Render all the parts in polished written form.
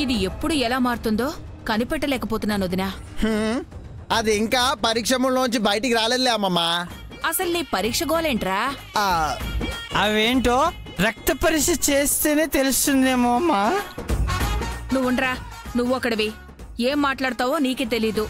ఇది ఎప్పుడు ఎలా మారుతుందో కనిపెట్టలేకపోతున్నాను వదినా. అది ఇంకా పరీక్షలోంచి బయటికి రాలేదులే అమ్మమ్మ. అసలు నీ పరీక్ష గోలేంట్రా? అవేంటో రక్త పరీక్ష చేస్తేనే తెలుస్తుందేమో అమ్మా. నువ్వుండ్రా, నువ్వు ఒకడివి. ఏం మాట్లాడతావో నీకే తెలీదు.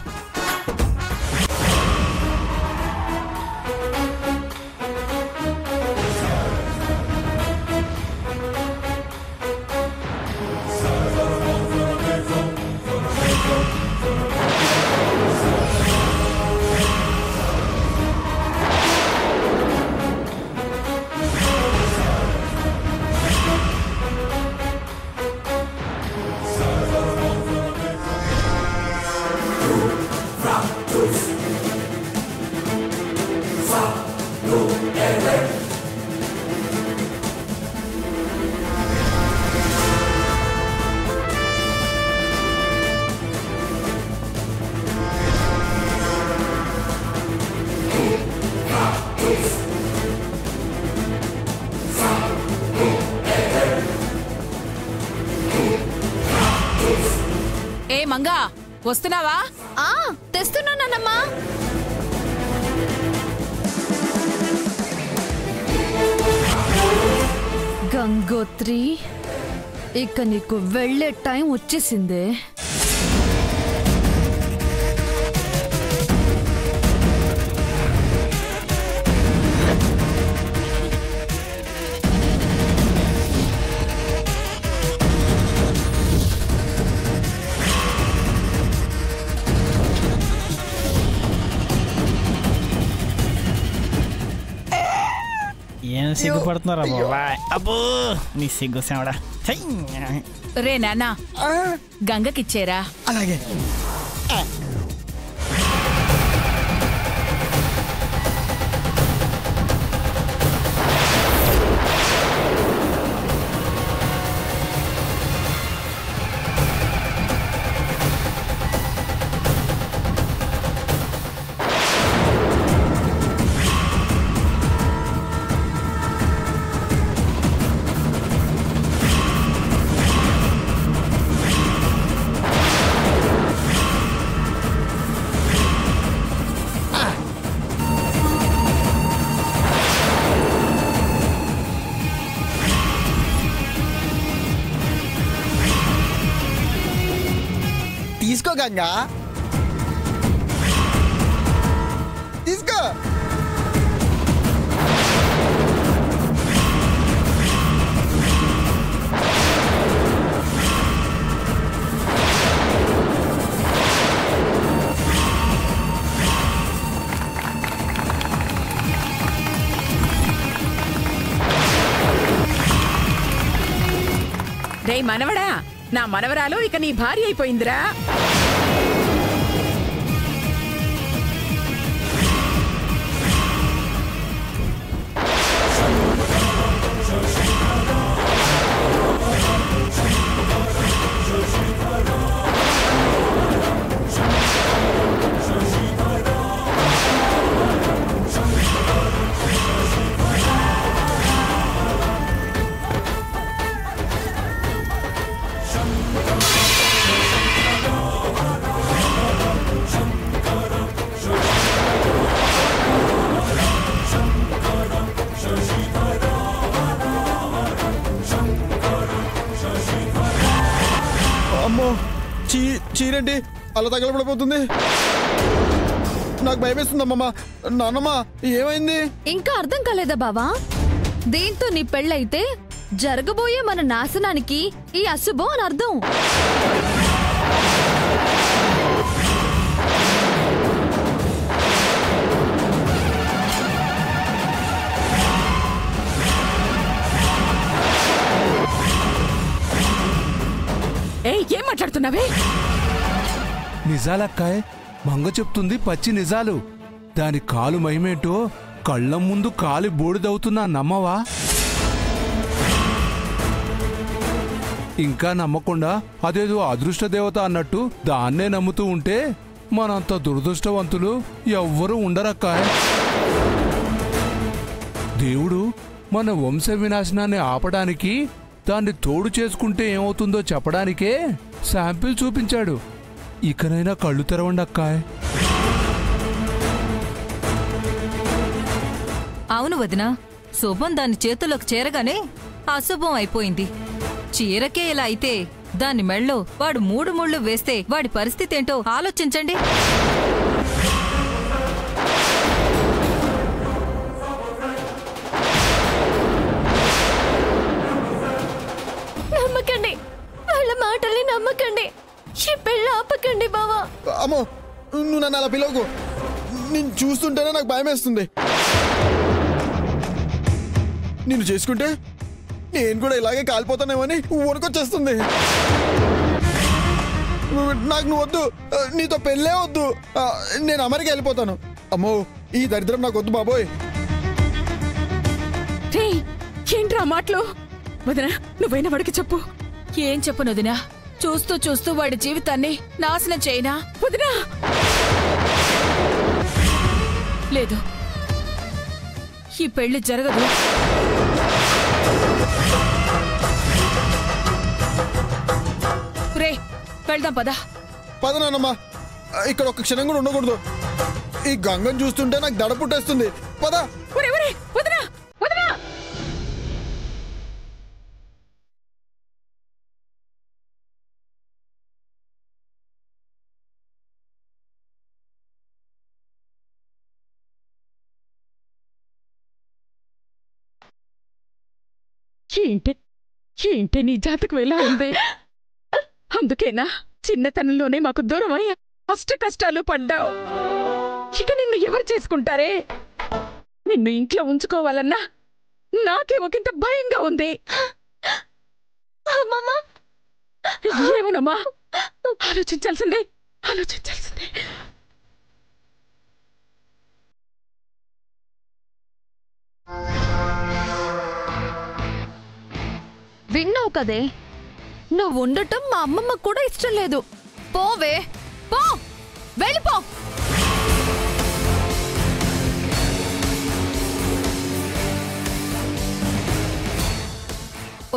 ఏ మంగా, వస్తున్నావా? తెస్తున్నానమ్మా. గంగోత్రి, ఇక నీకు వెళ్ళే టైం వచ్చేసిందే. ఏం సిగ్గుపడుతున్నారా బాబాయ్? అబ్బో నీ సిగ్గు సేవడా. రే నాన్న, గంగకిచ్చేరా. అలాగే. తీసుకో గంగా, తీసుకో. రే మనవడా, నా మనవరాలు ఇక నీ భార్య అయిపోయిందిరా. అమ్మో, చీరేంటి అలా తగలబడిపోతుంది? నాకు భయమేస్తుంది అమ్మమ్మ. నాన్నమ్మ, ఏమైంది? ఇంకా అర్థం కాలేదా బావా? దీంతో నీ పెళ్ళైతే జరగబోయే మన నాశనానికి ఈ అశుభం అని అర్థం. ఏం మాట్లాడుతున్నావే? నిజాలక్కాయ్, మంగ చెప్తుంది పచ్చి నిజాలు. దాని కాలు మహిమేంటో కళ్ళ ముందు కాలి బూడిదవుతున్నా నమ్మవా? ఇంకా నమ్మకుండా అదేదో అదృష్ట దేవత అన్నట్టు దాన్నే నమ్ముతూ ఉంటే మనంత దురదృష్టవంతులు ఎవ్వరూ ఉండరక్కాయ్. దేవుడు మన వంశ వినాశనాన్ని ఆపడానికి దాన్ని తోడు చేసుకుంటే ఏమవుతుందో చెప్పడానికే శాంపిల్ చూపించాడు. ఇకనైనా కళ్ళు తెరవండి అక్కాయ్. అవును వదినా, శుభం దాని చేతుల్లోకి చేరగానే అశుభం అయిపోయింది. చీరకే ఇలా అయితే దాని మెళ్ళో వాడు 3 ముళ్ళు వేస్తే వాడి పరిస్థితి ఏంటో ఆలోచించండి. నమ్మకండి, వాళ్ళ మాటల్ని నమ్మకండి. ఈ పెళ్ళి ఆపకండి బావా. అమ్మో, నువ్వు నన్ను అలా పిలవకు. నేను చూస్తుంటేనే నాకు భయం వేస్తుంది. నిన్ను చేసుకుంటే నేను కూడా ఇలాగే కాలిపోతానేమని వణుకొచ్చేస్తుంది. నాకు నువ్వు వద్దు, నీతో పెళ్ళే వద్దు. నేను అమెరికా వెళ్ళిపోతాను. అమ్మో, ఈ దరిద్రం నాకు వద్దు బాబోయ్. ఏంట్రా మాటలు? వదినా, నువ్వైనా వాడికి చెప్పు. ఏం చెప్పను వదినా? చూస్తూ చూస్తూ వాడి జీవితాన్ని నాశనం చేయనా వదినా? లేదు, ఈ పెళ్లి జరగదు. రే, వెళ్దాం పదా. పదనానమ్మా, ఇక్కడ ఒక్క క్షణం కూడా ఉండకూడదు. ఈ గంగను చూస్తుంటే నాకు దడ పుట్టేస్తుంది. పదా. వదినా, వదినా. ఏంటి నీ జాతకం ఎలా ఉంది? అందుకేనా చిన్నతనంలోనే మాకు దూరం అయ్యా అష్ట కష్టాలు పడ్డావు. ఇక నిన్ను ఎవరు చేసుకుంటారే? నిన్ను ఇంట్లో ఉంచుకోవాలన్నా నాకే ఒకంత భయంగా ఉంది. ఏమోనమ్మా, ఆలోచించాల్సిందే. విన్నావు కదే, నువ్వు ఉండటం మా అమ్మమ్మ కూడా ఇష్టం లేదు. పోవే, పో, వెళ్ళిపో.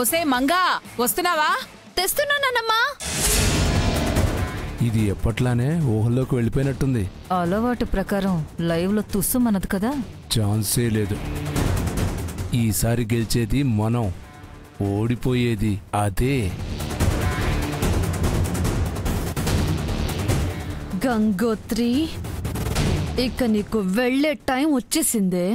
ఒసే మంగా, వస్తున్నావా? తెస్తున్నానమ్మా. ఇది ఎప్పట్లానే ఊహల్లోకి వెళ్ళిపోయినట్టుంది. అలవాటు ప్రకారం లైవ్ లో తుస్సుమన్నది కదా. ఛాన్సే లేదు. ఈసారి గెలిచేది మనం, ఓడిపోయేది అదే. గంగోత్రి, ఇక నీకు వెళ్ళే టైం వచ్చేసిందే.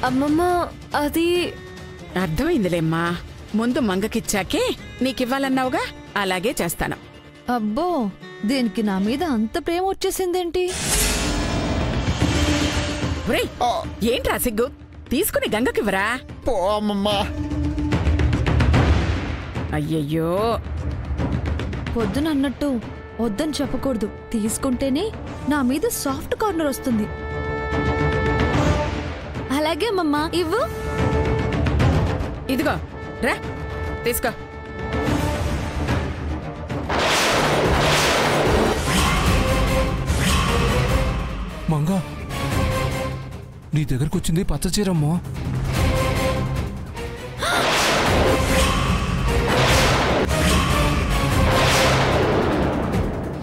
అమ్మమ్మ, అది అర్థమైందిలేమ్మా. ముందు మంగకిచ్చాకే నీకివ్వాలన్నావుగా, అలాగే చేస్తాను. అబ్బో, దీనికి నా మీద అంత ప్రేమ వచ్చేసిందేంటి? ఒరేయ్, ఏంట్రా సిగ్గు? తీసుకుని గంగకివ్వరా. పో అమ్మమ్మా. అయ్యయ్యో, పొద్దున అన్నట్టు వద్దని చెప్పకూడదు. తీసుకుంటేనే నా మీద సాఫ్ట్ కార్నర్ వస్తుంది. అలాగే అమ్మమ్మా, ఇవ్వు. ఇదిగో రా, తీసుకో. మంగా, నీ దగ్గరకు వచ్చింది పచ్చ చీరమ్మా.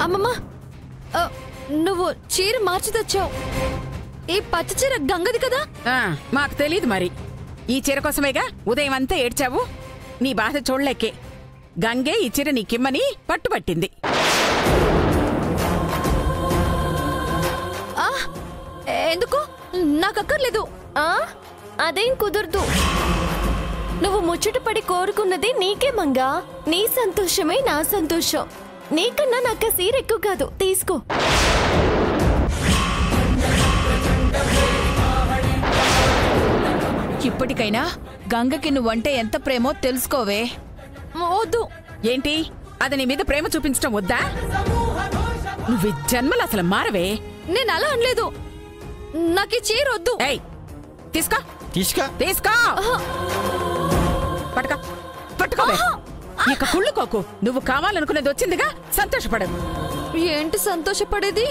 అమ్మమ్మా, నువ్వు చీర మార్చి తెచ్చావు. ఈ పచ్చ చీర గంగది కదా? మాకు తెలీదు మరి. ఈ చీర కోసమేగా ఉదయం అంతా ఏడ్చావు. నీ బాధ చూడలేకే గంగే ఈ చీర నీకిమ్మని పట్టుబట్టింది. ఎందుకు? నాకక్కర్లేదు. అదేం కుదరదు. నువ్వు ముచ్చటపడి కోరుకున్నది నీకే మంగా. నీ సంతోషమే నా సంతోషం. నీకన్నా నాకు సీర ఎక్కువ కాదు, తీసుకో. ఇప్పటికైనా గంగకి నువ్వంటే ఎంత ప్రేమో తెలుసుకోవే. వద్దు. ఏంటి అది నీ మీద ప్రేమ చూపించడం వద్దా? నువ్వు ఈ జన్మలు అసలు మారవే. నేను అలా అనలేదు. నాకు ఈ చీర వద్దు. ఏయ్, తీసుకో తీసుకో. తీసుకో. పట్టుకో పట్టుకోవే. ఇక కుళ్ళుకోకు. నువ్వు కావాలనుకునేది వచ్చిందిగా, సంతోషపడవు. ఏంటి సంతోషపడేది?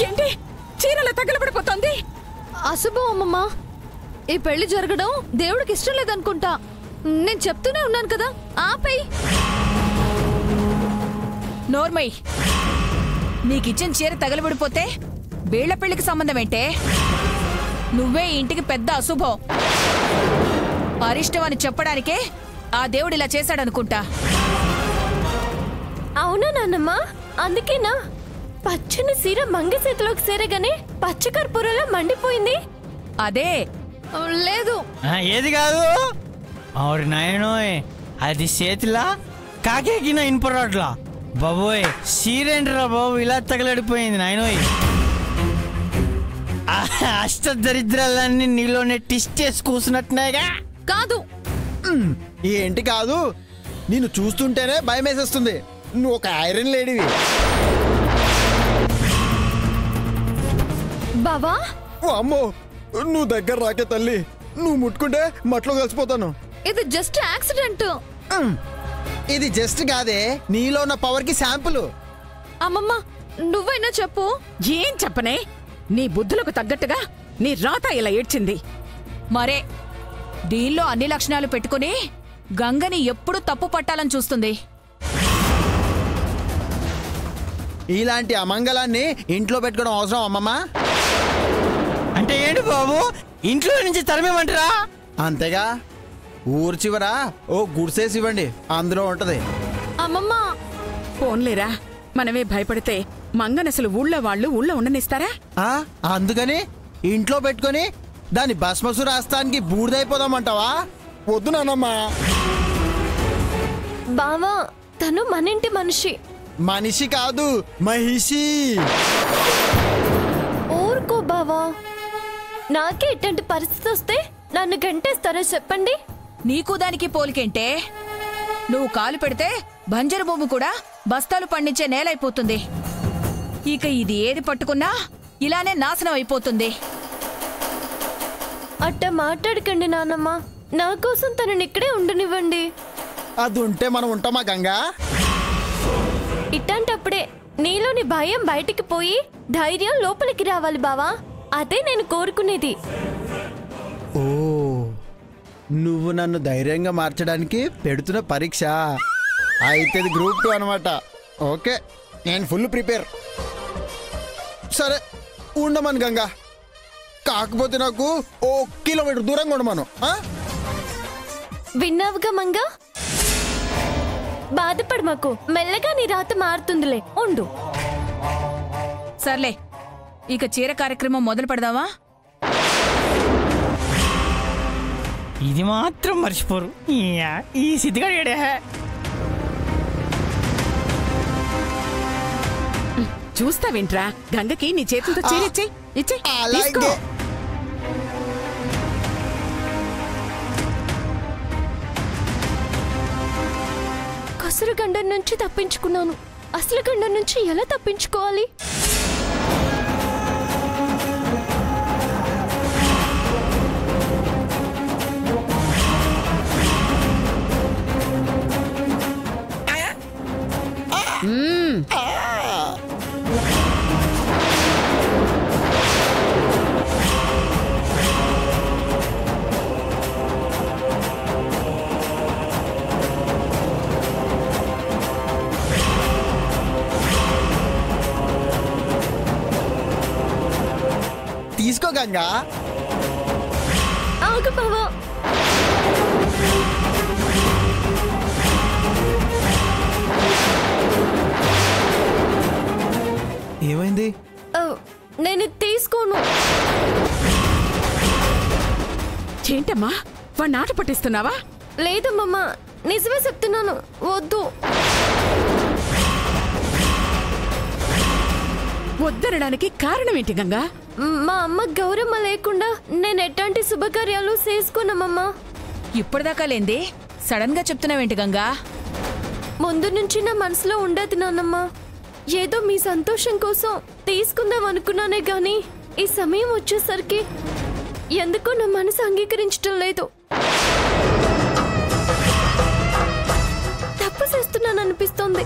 ఏంటి చీరలో తగలబడిపోతుంది? అశుభం అమ్మమ్మ. ఈ పెళ్లి జరగడం దేవుడికి ఇష్టం లేదనుకుంటా. నేను చెప్తూనే ఉన్నాను కదా, ఆపేయ్. నోర్మయ్, నీకిచ్చిన చీర తగలబడిపోతే వీళ్ల పెళ్లికి సంబంధం ఏంటే? నువ్వే ఇంటికి పెద్ద అశుభం. అరిష్టం అని చెప్పడానికే ఆ దేవుడు ఇలా చేశాడనుకుంటా. అవునా నాన్నమ్మ? అందుకేనా పచ్చని సీర మంగ చేతిలోకి సేరగానే పచ్చకర్పూరలా మండిపోయింది? అదే. లేదు. ఏది కాదు. అవురు నాయనోయ్, అది చేతిలా కాకేకిన ఇనుపరాట్లా. బాబోయ్, సీరేంట్రా బాబు ఇలా తగలడిపోయింది నాయనోయ్. అష్టదరిద్రాలన్నీ నీలోనే టిస్ట్ చేసి కూసున్నట్టున్నాయిగా. కాదు. ఏంటి కాదు? నిన్ను చూస్తుంటేనే భయం వేసేస్తుంది. నువ్వు ఒక ఐరన్ లేడీవి. బావా, ఓ అమ్మో, నువ్వు దగ్గర రాకే తల్లి. నువ్వు ముట్టుకుంటే మట్లో కలిసిపోతాను. ఇది జస్ట్ యాక్సిడెంట్. ఇది జస్ట్ కాదే, నీలో ఉన్న పవర్ కి శాంపుల్. అమ్మమ్మ, నువ్వైనా చెప్పు. ఏం చెప్పనే? నీ బుద్ధులకు తగ్గట్టుగా నీ రాత ఇలా ఏడ్చింది. మరే దీనిలో అన్ని లక్షణాలు పెట్టుకుని గంగని ఎప్పుడు తప్పు పట్టాలని చూస్తుంది. ఇలాంటి అమంగళాన్ని ఇంట్లో పెట్టుకోవడం అవసరం అమ్మమ్మ? అంటే ఏంటి బాబు, ఇంట్లో నుంచి తరమేమంటారా? అంతేగా, ఊరు చివర ఓ గుడిసేసి ఇవ్వండి, అందులో ఉంటది. అమ్మమ్మ, పోన్లేరా, మనమే భయపడితే మంగనసలు ఊళ్ళో వాళ్ళు ఊళ్ళో ఉండనిస్తారా? అందుకని ఇంట్లో పెట్టుకొని దాని భస్మసు రాస్తానికి బూడిదైపోదామంటావా? వద్దు నాన్నమ్మా. బావా, తను మన ఇంటి మనిషి. మనిషి కాదు, మహిషి. ఊరుకో బావా. నాకే ఇట్లాంటి పరిస్థితి వస్తే నన్ను గంటేస్తారో చెప్పండి. నీకు దానికి పోలికేంటే? నువ్వు కాలు పెడితే బంజరు భూమి కూడా బస్తాలు పండించే నేలైపోతుంది. ఇక ఇది ఏది పట్టుకున్నా ఇలానే నాశనం అయిపోతుంది. అట్ట మాట్లాడకండి నాన్నమ్మ. నా కోసం తనని ఇక్కడే ఉండనివ్వండి. అది ఉంటే మనం ఉంటామా గంగా? ఇట్లాంటప్పుడే నీలోని భయం బయటికి పోయి ధైర్యం లోపలికి రావాలి బావా. అదే నేను కోరుకునేది. ఓ, నువ్వు నన్ను ధైర్యంగా మార్చడానికి పెడుతున్న పరీక్ష అయితే ఇది గ్రూప్ 2 అనమాట. ఓకే, నేను ఫుల్ ప్రిపేర్. సరే ఉండమను గంగా, కాకపోతే నాకు 1 కిలోమీటర్ దూరంగా ఉండమను. విన్నావుగా మంగా? బాధపడమాకు, మెల్లగా నీ రాత మారుతుందిలే, ఉండు. సర్లే, ఇక చీర కార్యక్రమం మొదలు పెడదామా? ఇది మాత్రం మర్చిపోరు. ఈ సిద్ధిగాడే చూస్తావేంట్రా? గంగకి నీ చేతులతో చీరిచ్చేయ్. ఇచ్చేయ్. తీసుకో. అలాగే. కసురు గండం నుంచి తప్పించుకున్నాను. అసలు గండం నుంచి ఎలా తప్పించుకోవాలి? తీసుకో గంగా. ఆగు బావా. ఏమైంది? నేను తీసుకోను. ఏంటమ్మా వాడిని ఆట పట్టిస్తున్నావా? లేదమ్మమ్మ, నిజమే చెప్తున్నాను, వద్దు. వద్దనడానికి కారణం ఏంటి గంగా? మా అమ్మ గౌరమ్మ లేకుండా నేను ఎట్లాంటి శుభకార్యాలు చేసుకున్నామమ్మా. ఇప్పటిదాకా లేంది సడన్ గా చెప్తున్నావేంటి గంగా? ముందు నుంచి నా మనసులో ఉండదు నాన్నమ్మ. ఏదో మీ సంతోషం కోసం తీసుకుందాం అనుకున్నానే గాని ఈ సమయం వచ్చేసరికి ఎందుకో నా మనసు అంగీకరించడం లేదు. తప్పు చేస్తున్నాను అనిపిస్తోంది.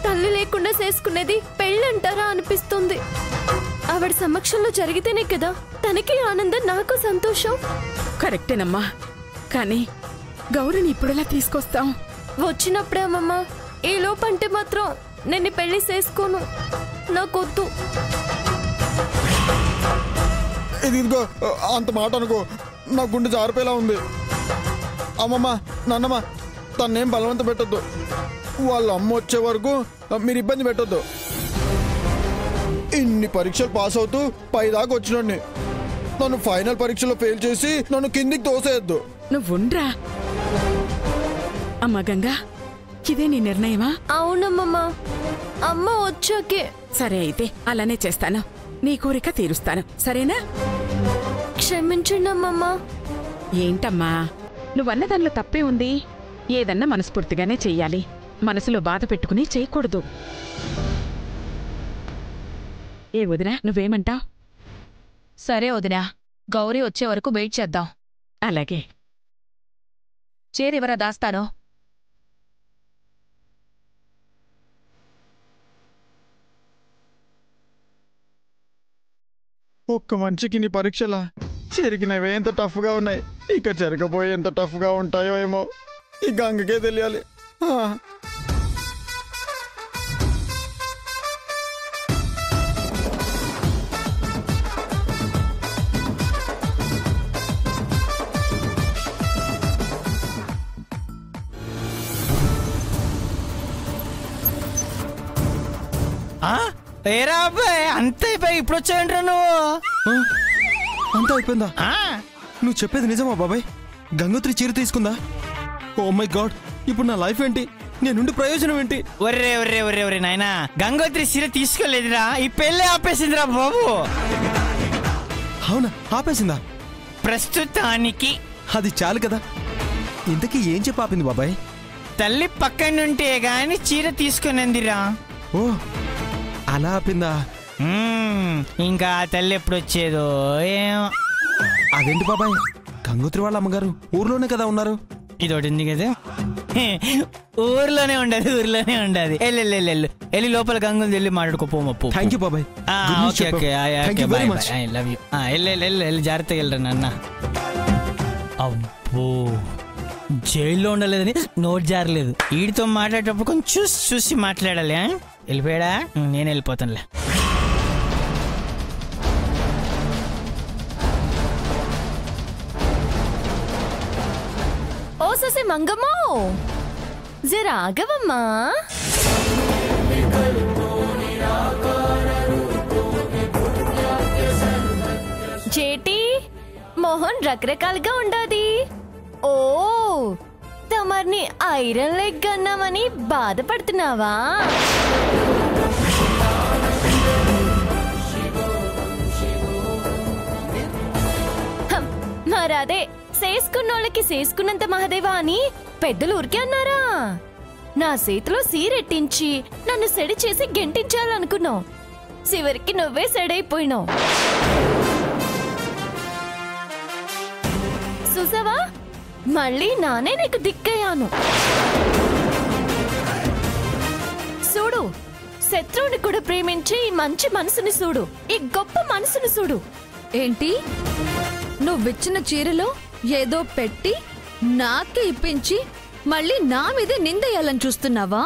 తల్లి లేకుండా చేసుకునేది పెళ్ళంటారా అనిపిస్తుంది. ఆవిడ సమక్షంలో జరిగితేనే కదా తనకి ఆనందం, నాకు సంతోషం. కరెక్టేనమ్మా, కానీ గౌరిని ఇప్పుడెలా తీసుకొస్తాం? వచ్చినప్పుడే అమ్మమ్మ. ఈ లోపంటే మాత్రం నేను పెళ్లి చేసుకోను, నాకొద్దు. ఇదిగో అంత మాట అనుకో, నా గుండె జారిపోయేలా ఉంది. అమ్మమ్మ, నాన్నమ్మ, తన్నేం బలవంత పెట్టొద్దు. వాళ్ళ అమ్మ వచ్చే వరకు మీరు ఇబ్బంది పెట్టొద్దు. ఇన్ని పరీక్షలు పాస్ అవుతూ పైదాకా వచ్చినోడిని నన్ను ఫైనల్ పరీక్షలో ఫెయిల్ చేసి నన్ను కిందికి తోసేయద్దు. నువ్వుండ్రా. అమ్మా గంగా, ఇదే నీ నిర్ణయమా? అవునమ్మమ్మ, అమ్మ వచ్చాకే. సరే అయితే అలానే చేస్తాను. నీ కోరిక తీరుస్తాను, సరేనా? క్షమించండి అమ్మమ్మ. ఏంటమ్మా నువ్వన్న దానిలో తప్పే ఉంది. ఏదన్నా మనస్ఫూర్తిగానే చెయ్యాలి, మనసులో బాధ పెట్టుకుని చేయకూడదు. ఏ వదినా, నువ్వేమంటావ్? సరే వదినా, గౌరీ వచ్చే వరకు వెయిట్ చేద్దాం. అలాగే. చేరెవరా దాస్తాను? ఒక్క మనిషికి నీ పరీక్షలా జరిగినవే ఎంత టఫ్గా ఉన్నాయి, ఇక జరగబోయే ఎంత టఫ్గా ఉంటాయో ఏమో ఈ గంగకే తెలియాలి. ఏరా అబ్బాయి, అంత అయిపోయి ఇప్పుడు వచ్చాయంటారా నువ్వు? అంతా అయిపోయిందా? నువ్వు చెప్పేది నిజమా బాబాయ్? గంగోత్రి చీర తీసుకుందా? ఓ మై గాడ్, ఇప్పుడు నా లైఫ్ ఏంటి? నేనుండి ప్రయోజనం ఏంటి? ఒర్రే ఒర్రే ఒర్రే ఒర్రే నాయనా, గంగోత్రి చీర తీసుకోలేదురా, ఈ పెళ్ళే ఆపేసిందిరా బాబు. అవునా, ఆపేసిందా? ప్రస్తుతానికి. అది చాలు కదా. ఇంతకీ ఏం చెప్పి ఆపింది బాబాయ్? తల్లి పక్కనుంటే గాని చీర తీసుకునేందిరా. ఓ అలా ఆపిందా? ఇంకా ఆ తల్లి ఎప్పుడు వచ్చేదో ఏమో. అదేంటి బాబాయ్, గంగోత్రి వాళ్ళ అమ్మగారు ఊర్లోనే కదా ఉన్నారు. ఇదొకటి ఉంది కదా, ఊర్లోనే ఉండదు, ఊర్లోనే ఉండదు. వెళ్ళి లోపల గంగులు వెళ్ళి మాట్లాడుకోపోమప్పు. థ్యాంక్ యూ బాబాయ్. Okay okay, I love you. వెళ్ళి జాగ్రత్తగా వెళ్ళరా నాన్న. అబ్బో, జైల్లో ఉండలేదని నోట్ జారలేదు. వీడితో మాట్లాడేటప్పుడు కొంచెం చూసి మాట్లాడాలి. వెళ్ళిపోయాడా? నేను వెళ్ళిపోతానులే. ఓ సొసే మంగమ్మో, జరా ఆగవమ్మా. చేటి మోహన్ రకరకాలుగా ఉండాది. ఓ తమర్ని ఐరన్ లెగ్ అన్నామని బాధపడుతున్నావా? మరదే చేసుకున్నోళ్ళకి చేసుకున్నంత మహదేవా అని పెద్దలు ఊరికే అన్నారా? నా చేతిలో సీరెట్టించి నన్ను సెడి చేసి గెంటించాలనుకున్నావు. చివరికి నువ్వే సెడైపోయినావు. చూసావా, మళ్ళీ నానే నీకు దిక్కయ్యాను. చూడు, శత్రువుని కూడా ప్రేమించి ఈ మంచి మనసుని చూడు, ఈ గొప్ప మనసుని చూడు. ఏంటి, నువ్విచ్చిన చీరలో ఏదో పెట్టి నాకే ఇప్పించి మళ్ళీ నా మీదే నిందయ్యాలని చూస్తున్నావా?